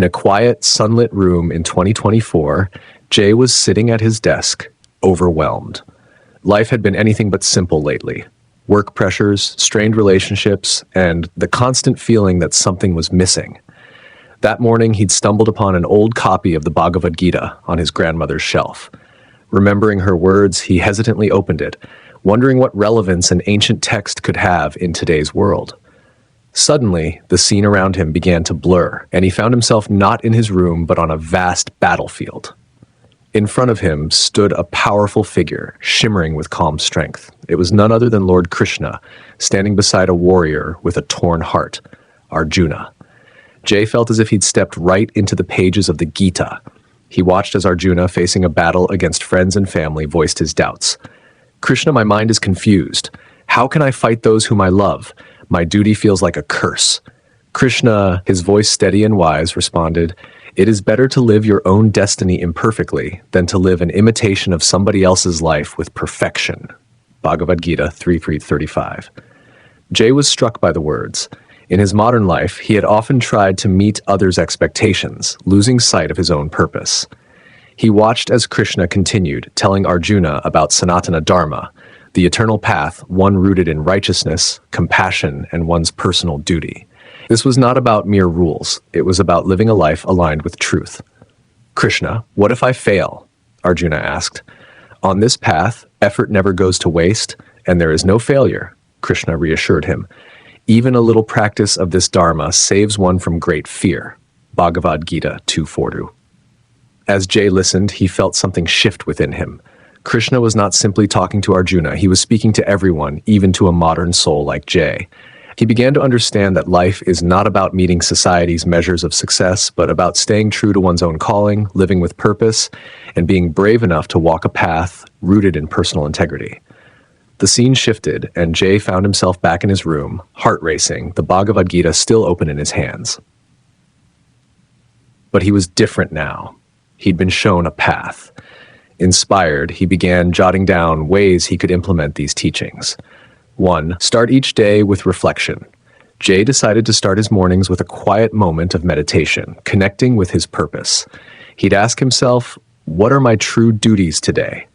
In a quiet, sunlit room in 2024, Jay was sitting at his desk, overwhelmed. Life had been anything but simple lately. Work pressures, strained relationships, and the constant feeling that something was missing. That morning, he'd stumbled upon an old copy of the Bhagavad Gita on his grandmother's shelf. Remembering her words, he hesitantly opened it, wondering what relevance an ancient text could have in today's world. Suddenly, the scene around him began to blur, and he found himself not in his room but on a vast battlefield. In front of him stood a powerful figure, shimmering with calm strength. It was none other than Lord Krishna, standing beside a warrior with a torn heart, Arjuna. Jay felt as if he'd stepped right into the pages of the Gita. He watched as Arjuna, facing a battle against friends and family, voiced his doubts. "Krishna, my mind is confused. How can I fight those whom I love? My duty feels like a curse." Krishna, his voice steady and wise, responded, "It is better to live your own destiny imperfectly than to live an imitation of somebody else's life with perfection." Bhagavad Gita 3:35. Jay was struck by the words. In his modern life, he had often tried to meet others' expectations, losing sight of his own purpose. He watched as Krishna continued, telling Arjuna about Sanatana Dharma, the eternal path, one rooted in righteousness, compassion, and one's personal duty. This was not about mere rules. It was about living a life aligned with truth. "Krishna, what if I fail?" Arjuna asked. "On this path, effort never goes to waste, and there is no failure," Krishna reassured him. "Even a little practice of this dharma saves one from great fear." Bhagavad Gita 2:40. As Jay listened, he felt something shift within him. Krishna was not simply talking to Arjuna, he was speaking to everyone, even to a modern soul like Jay. He began to understand that life is not about meeting society's measures of success, but about staying true to one's own calling, living with purpose, and being brave enough to walk a path rooted in personal integrity. The scene shifted, and Jay found himself back in his room, heart racing, the Bhagavad Gita still open in his hands. But he was different now. He'd been shown a path. Inspired, he began jotting down ways he could implement these teachings. 1. Start each day with reflection. Jay decided to start his mornings with a quiet moment of meditation, connecting with his purpose. He'd ask himself, what are my true duties today?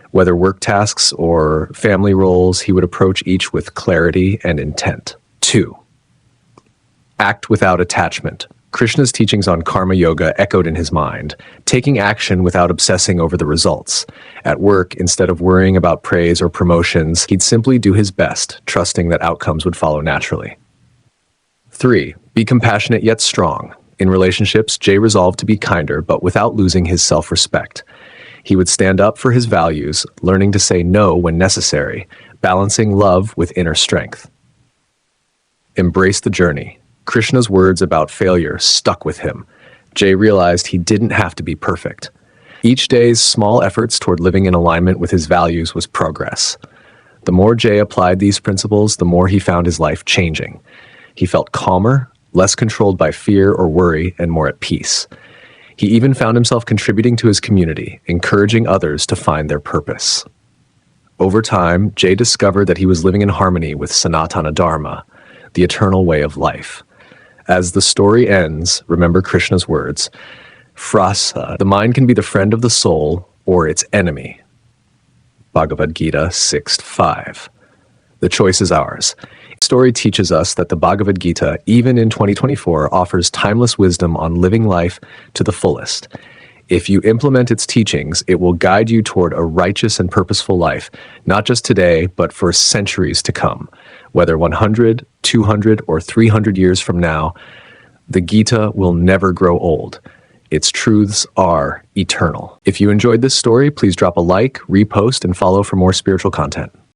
Whether work tasks or family roles, he would approach each with clarity and intent. 2. Act without attachment. Krishna's teachings on karma yoga echoed in his mind, taking action without obsessing over the results. At work, instead of worrying about praise or promotions, he'd simply do his best, trusting that outcomes would follow naturally. 3. Be compassionate yet strong. In relationships, Jay resolved to be kinder, but without losing his self-respect. He would stand up for his values, learning to say no when necessary, balancing love with inner strength. Embrace the journey. Krishna's words about failure stuck with him. Jay realized he didn't have to be perfect. Each day's small efforts toward living in alignment with his values was progress. The more Jay applied these principles, the more he found his life changing. He felt calmer, less controlled by fear or worry, and more at peace. He even found himself contributing to his community, encouraging others to find their purpose. Over time, Jay discovered that he was living in harmony with Sanatana Dharma, the eternal way of life. As the story ends, remember Krishna's words, "Frasa, the mind can be the friend of the soul or its enemy." Bhagavad Gita 6:5. The choice is ours. The story teaches us that the Bhagavad Gita, even in 2024, offers timeless wisdom on living life to the fullest. If you implement its teachings, it will guide you toward a righteous and purposeful life, not just today, but for centuries to come. Whether 100, 200, or 300 years from now, the Gita will never grow old. Its truths are eternal. If you enjoyed this story, please drop a like, repost, and follow for more spiritual content.